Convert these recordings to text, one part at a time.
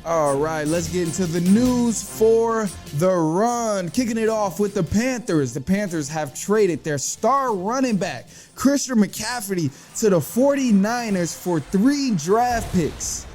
All right, let's get into the news for the run. Kicking it off with the Panthers. The Panthers have traded their star running back, Christian McCaffrey, to the 49ers for 3 draft picks.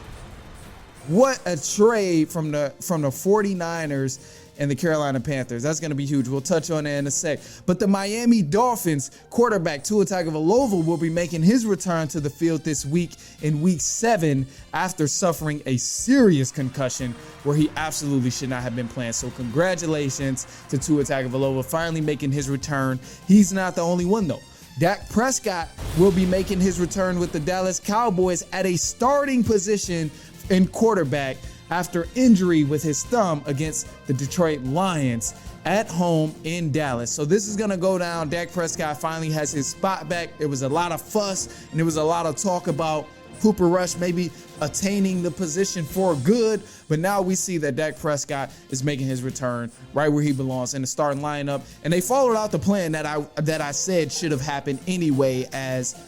What a trade from the 49ers and the Carolina Panthers. That's going to be huge. We'll touch on that in a sec. But the Miami Dolphins quarterback Tua Tagovailoa will be making his return to the field this week in week 7 after suffering a serious concussion where he absolutely should not have been playing. So congratulations to Tua Tagovailoa finally making his return. He's not the only one though. Dak Prescott will be making his return with the Dallas Cowboys at a starting position in quarterback after injury with his thumb against the Detroit Lions at home in Dallas. So this is going to go down. Dak Prescott finally has his spot back. There was a lot of fuss and there was a lot of talk about Cooper Rush maybe attaining the position for good. But now we see that Dak Prescott is making his return right where he belongs in the starting lineup. And they followed out the plan that I said should have happened anyway, as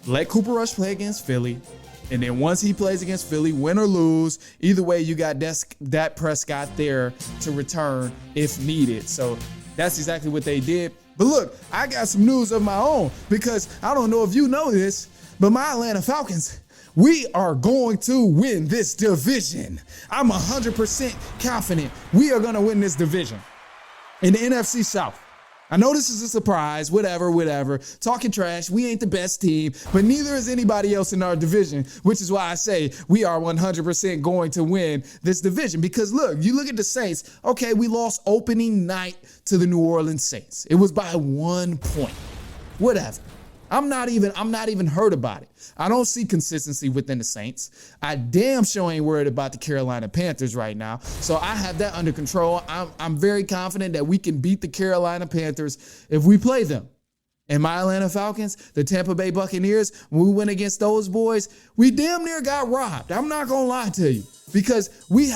let Cooper Rush play against Philly. And then once he plays against Philly, win or lose, either way, you got Dak Prescott there to return if needed. So that's exactly what they did. But look, I got some news of my own, because I don't know if you know this, but my Atlanta Falcons, we are going to win this division. I'm 100% confident we are going to win this division in the NFC South. I know this is a surprise, whatever. Talking trash, we ain't the best team, but neither is anybody else in our division, which is why I say we are 100% going to win this division. Because look, you look at the Saints, okay, we lost opening night to the New Orleans Saints. It was by 1 point. Whatever. I'm not even hurt about it. I don't see consistency within the Saints. I damn sure ain't worried about the Carolina Panthers right now. So I have that under control. I'm very confident that we can beat the Carolina Panthers if we play them. And my Atlanta Falcons, the Tampa Bay Buccaneers, when we went against those boys, we damn near got robbed. I'm not going to lie to you. Because we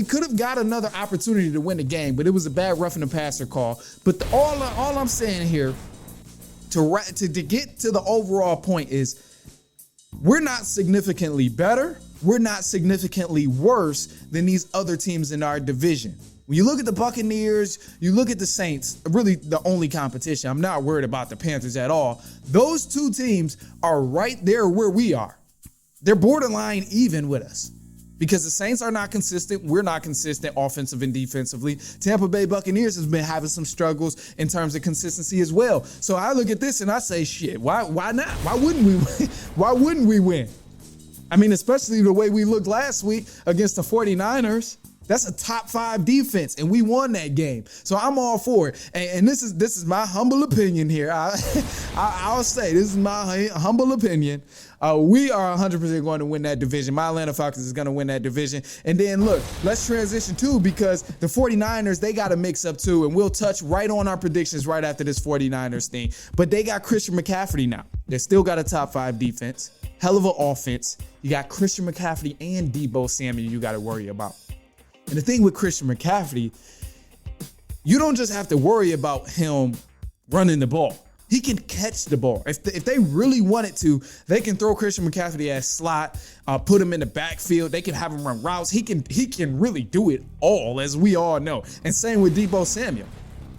could have got another opportunity to win the game, but it was a bad roughing the passer call. But all I'm saying here, to get to the overall point, is we're not significantly better. We're not significantly worse than these other teams in our division. When you look at the Buccaneers, you look at the Saints, really the only competition. I'm not worried about the Panthers at all. Those two teams are right there where we are. They're borderline even with us. Because the Saints are not consistent. We're not consistent offensive and defensively. Tampa Bay Buccaneers has been having some struggles in terms of consistency as well. So I look at this and I say, shit, why not? Why wouldn't we win? Why wouldn't we win? I mean, especially the way we looked last week against the 49ers. That's a top 5 defense, and we won that game. So I'm all for it. And this is my humble opinion here. I'll say this is my humble opinion. We are 100% going to win that division. My Atlanta Falcons is going to win that division. And then, look, let's transition too, because the 49ers, they got a mix-up too, and we'll touch right on our predictions right after this 49ers thing. But they got Christian McCaffrey now. They still got a top 5 defense. Hell of an offense. You got Christian McCaffrey and Deebo Samuel you got to worry about. And the thing with Christian McCaffrey, you don't just have to worry about him running the ball. He can catch the ball. If they really wanted to, they can throw Christian McCaffrey as slot, put him in the backfield. They can have him run routes. He can really do it all, as we all know. And same with Deebo Samuel.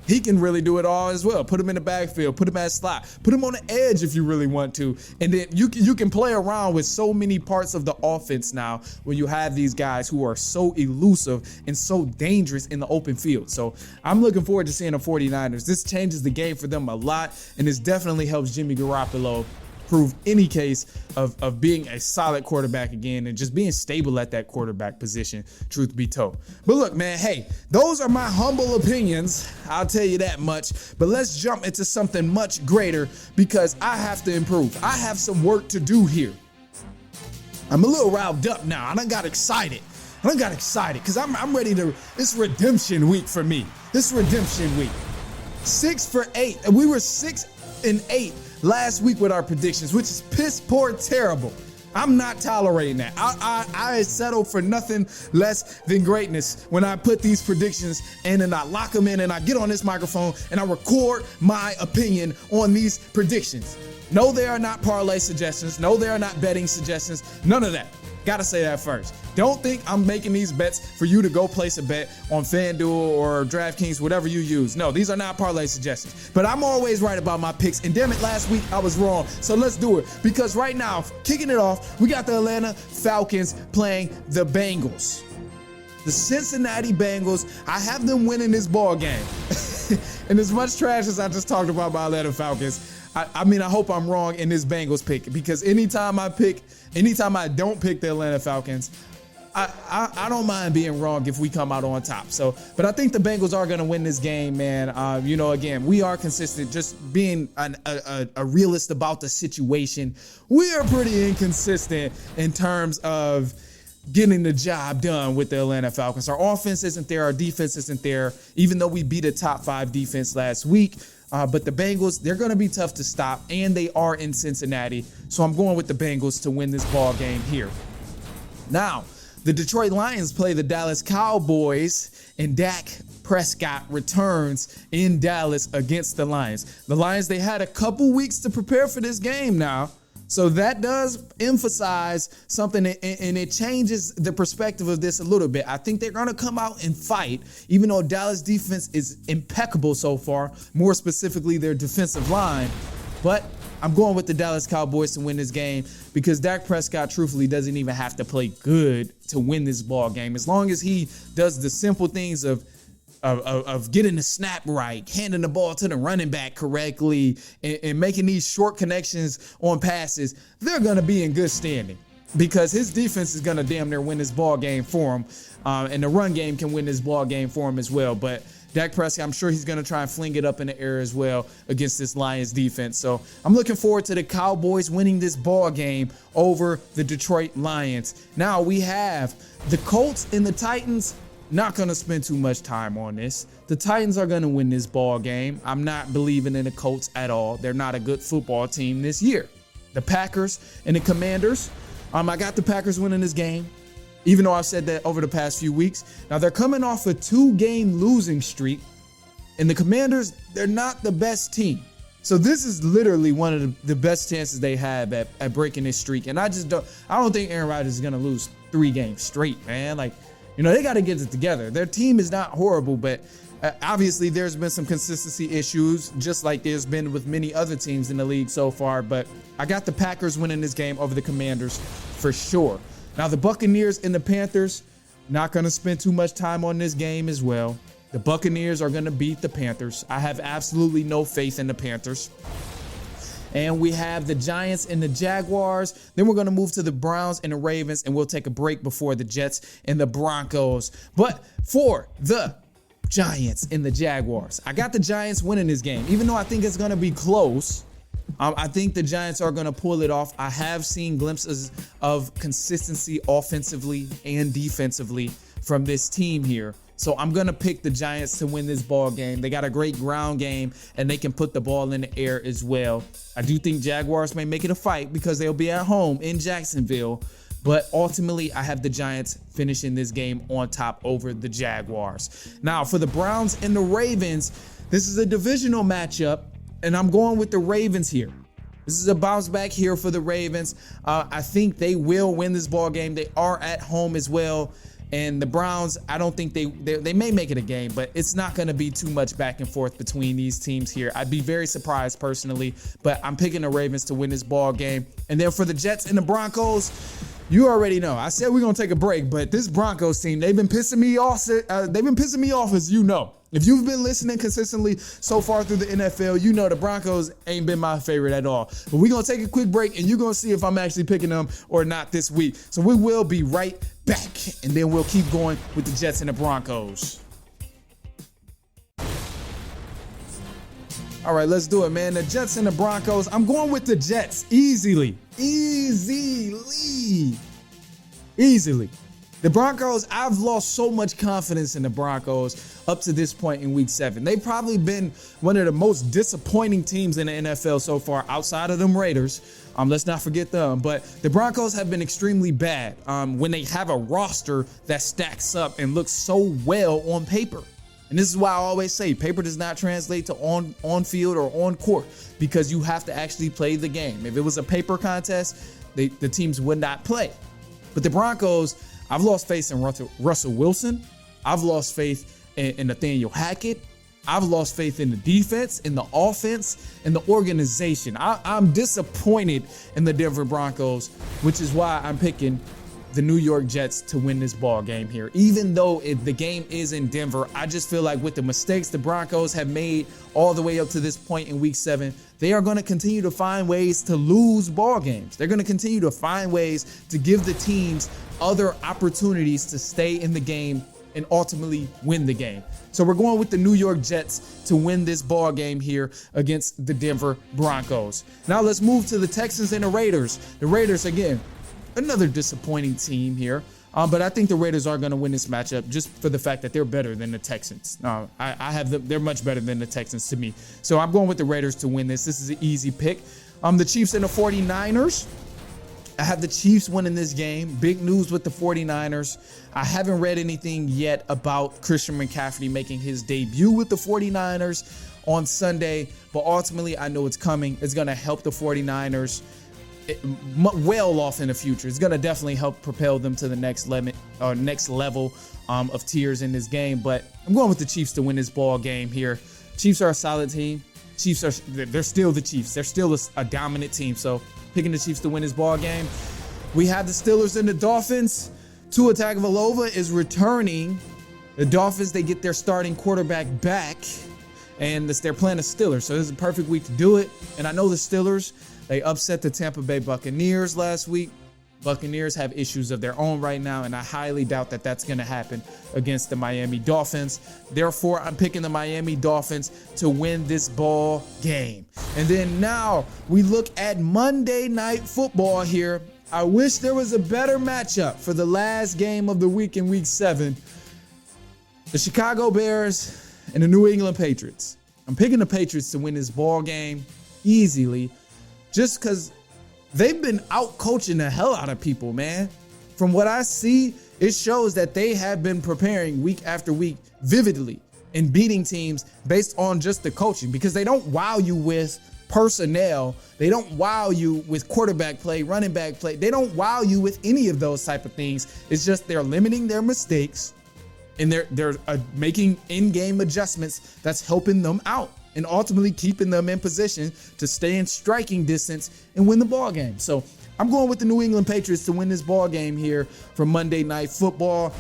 He can really do it all as well. Put him in the backfield, put him at slot, put him on the edge if you really want to. And then you can play around with so many parts of the offense now when you have these guys who are so elusive and so dangerous in the open field. So I'm looking forward to seeing the 49ers. This changes the game for them a lot, and this definitely helps Jimmy Garoppolo prove any case of being a solid quarterback again and just being stable at that quarterback position, truth be told. But look, man, hey, those are my humble opinions. I'll tell you that much. But let's jump into something much greater, because I have to improve. I have some work to do here. I'm a little riled up now. I done got excited because I'm ready to, it's redemption week for me. This redemption week. 6 for 8. And we were 6 and 8 last week with our predictions, which is piss poor terrible. I'm not tolerating that. I settle for nothing less than greatness when I put these predictions in and I lock them in and I get on this microphone and I record my opinion on these predictions. No, they are not parlay suggestions. No, they are not betting suggestions. None of that. Gotta say that first. Don't think I'm making these bets for you to go place a bet on FanDuel or DraftKings, whatever you use. No, these are not parlay suggestions. But I'm always right about my picks. And damn it, last week I was wrong. So let's do it. Because right now, kicking it off, we got the Atlanta Falcons playing the Bengals. The Cincinnati Bengals, I have them winning this ball game. And as much trash as I just talked about my Atlanta Falcons, I mean, I hope I'm wrong in this Bengals pick, because anytime I don't pick the Atlanta Falcons, I don't mind being wrong if we come out on top. So, but I think the Bengals are going to win this game, man. Again, we are consistent. Just being a realist about the situation, we are pretty inconsistent in terms of getting the job done with the Atlanta Falcons. Our offense isn't there. Our defense isn't there, even though we beat a top 5 defense last week. But the Bengals, they're going to be tough to stop, and they are in Cincinnati. So I'm going with the Bengals to win this ball game here. Now, the Detroit Lions play the Dallas Cowboys, and Dak Prescott returns in Dallas against the Lions. The Lions, they had a couple weeks to prepare for this game now. So that does emphasize something, and it changes the perspective of this a little bit. I think they're going to come out and fight, even though Dallas defense is impeccable so far, more specifically their defensive line. But I'm going with the Dallas Cowboys to win this game, because Dak Prescott truthfully doesn't even have to play good to win this ball game. As long as he does the simple things of getting the snap right, handing the ball to the running back correctly, and making these short connections on passes, they're going to be in good standing, because his defense is going to damn near win this ball game for him. And the run game can win this ball game for him as well. But Dak Prescott, I'm sure he's going to try and fling it up in the air as well against this Lions defense. So I'm looking forward to the Cowboys winning this ball game over the Detroit Lions. Now we have the Colts and the Titans. Not going to spend too much time on this. The Titans are going to win this ball game. I'm not believing in the Colts at all. They're not a good football team this year. The Packers and the Commanders, I got the Packers winning this game, even though I've said that over the past few weeks. Now, they're coming off a 2-game losing streak, and the Commanders, they're not the best team. So this is literally one of the best chances they have at breaking this streak. And I don't think Aaron Rodgers is going to lose 3 games straight, man. They got to get it together. Their team is not horrible, but obviously there's been some consistency issues, just like there's been with many other teams in the league so far. But I got the Packers winning this game over the Commanders for sure. Now, the Buccaneers and the Panthers, not going to spend too much time on this game as well. The Buccaneers are going to beat the Panthers. I have absolutely no faith in the Panthers. And we have the Giants and the Jaguars. Then we're going to move to the Browns and the Ravens, and we'll take a break before the Jets and the Broncos. But for the Giants and the Jaguars, I got the Giants winning this game, even though I think it's going to be close. I think the Giants are going to pull it off. I have seen glimpses of consistency offensively and defensively from this team here. So I'm going to pick the Giants to win this ball game. They got a great ground game, and they can put the ball in the air as well. I do think Jaguars may make it a fight because they'll be at home in Jacksonville. But ultimately, I have the Giants finishing this game on top over the Jaguars. Now, for the Browns and the Ravens, this is a divisional matchup, and I'm going with the Ravens here. This is a bounce back here for the Ravens. I think they will win this ball game. They are at home as well. And the Browns, I don't think they may make it a game, but it's not going to be too much back and forth between these teams here. I'd be very surprised personally, but I'm picking the Ravens to win this ball game. And then for the Jets and the Broncos, you already know. I said we're going to take a break, but this Broncos team, they've been pissing me off, as you know. If you've been listening consistently so far through the NFL, you know the Broncos ain't been my favorite at all. But we're going to take a quick break, and you're going to see if I'm actually picking them or not this week. So we will be right back, and then we'll keep going with the Jets and the Broncos. All right, let's do it, man. The Jets and the Broncos. I'm going with the Jets easily. The Broncos, I've lost so much confidence in the Broncos up to this point in week 7. They've probably been one of the most disappointing teams in the NFL so far, outside of them Raiders. Let's not forget them. But the Broncos have been extremely bad when they have a roster that stacks up and looks so well on paper. And this is why I always say paper does not translate to on field or on court, because you have to actually play the game. If it was a paper contest, the teams would not play. But the Broncos, I've lost faith in Russell Wilson. I've lost faith in Nathaniel Hackett. I've lost faith in the defense, in the offense, in the organization. I'm disappointed in the Denver Broncos, which is why I'm picking the New York Jets to win this ball game here. Even though the game is in Denver, I just feel like with the mistakes the Broncos have made all the way up to this point in week 7, they are going to continue to find ways to lose ball games. They're going to continue to find ways to give the teams other opportunities to stay in the game and ultimately win the game. So we're going with the New York Jets to win this ball game here against the Denver Broncos. Now let's move to the Texans and the Raiders. The Raiders, again, another disappointing team here. But I think the Raiders are going to win this matchup just for the fact that they're better than the Texans. I have them. They're much better than the Texans to me. So I'm going with the Raiders to win this. This is an easy pick. The Chiefs and the 49ers. I have the Chiefs winning this game. Big news with the 49ers. I haven't read anything yet about Christian McCaffrey making his debut with the 49ers on Sunday, but ultimately I know it's coming. It's going to help the 49ers well off in the future. It's going to definitely help propel them to the next level of tiers in this game, but I'm going with the Chiefs to win this ball game here. Chiefs are a solid team. They're still the Chiefs. They're still a dominant team, so picking the Chiefs to win this ball game. We have the Steelers and the Dolphins. Tua Tagovailoa is returning. The Dolphins, they get their starting quarterback back, and they're playing the Steelers, so this is a perfect week to do it. And I know the Steelers, they upset the Tampa Bay Buccaneers last week. Buccaneers have issues of their own right now, and I highly doubt that that's going to happen against the Miami Dolphins. Therefore, I'm picking the Miami Dolphins to win this ball game. And then now we look at Monday Night Football here. I wish there was a better matchup for the last game of the week in Week 7. The Chicago Bears and the New England Patriots. I'm picking the Patriots to win this ball game easily, just because they've been out coaching the hell out of people, man. From what I see, it shows that they have been preparing week after week vividly and beating teams based on just the coaching, because they don't wow you with personnel. They don't wow you with quarterback play, running back play. They don't wow you with any of those type of things. It's just they're limiting their mistakes and they're making in-game adjustments that's helping them out and ultimately keeping them in position to stay in striking distance and win the ball game. So I'm going with the New England Patriots to win this ball game here for Monday Night Football.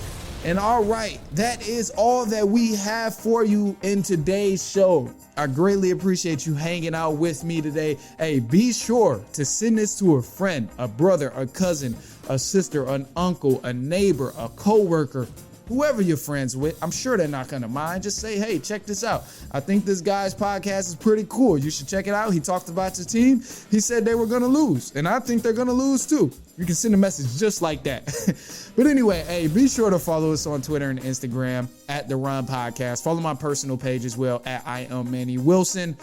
And all right, that is all that we have for you in today's show. I greatly appreciate you hanging out with me today. Hey, be sure to send this to a friend, a brother, a cousin, a sister, an uncle, a neighbor, a coworker, whoever you're friends with. I'm sure they're not going to mind. Just say, hey, check this out. I think this guy's podcast is pretty cool. You should check it out. He talked about your team. He said they were going to lose, and I think they're going to lose too. You can send a message just like that. But anyway, hey, be sure to follow us on Twitter and Instagram at The Run Podcast. Follow my personal page as well at I am Manny Wilson.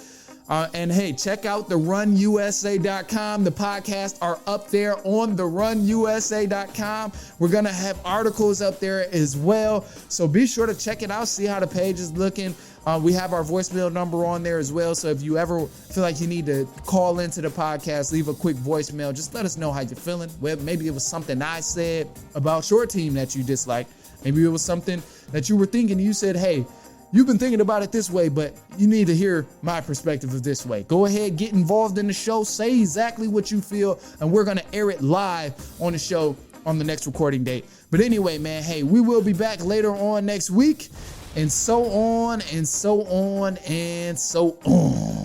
And hey, check out therunusa.com. The podcasts are up there on therunusa.com. We're going to have articles up there as well. So be sure to check it out, see how the page is looking. We have our voicemail number on there as well. So if you ever feel like you need to call into the podcast, leave a quick voicemail. Just let us know how you're feeling. Well, maybe it was something I said about your team that you disliked. Maybe it was something that you were thinking. You said, hey, you've been thinking about it this way, but you need to hear my perspective of this way. Go ahead, get involved in the show, say exactly what you feel, and we're going to air it live on the show on the next recording date. But anyway, man, hey, we will be back later on next week, and so on and so on and so on.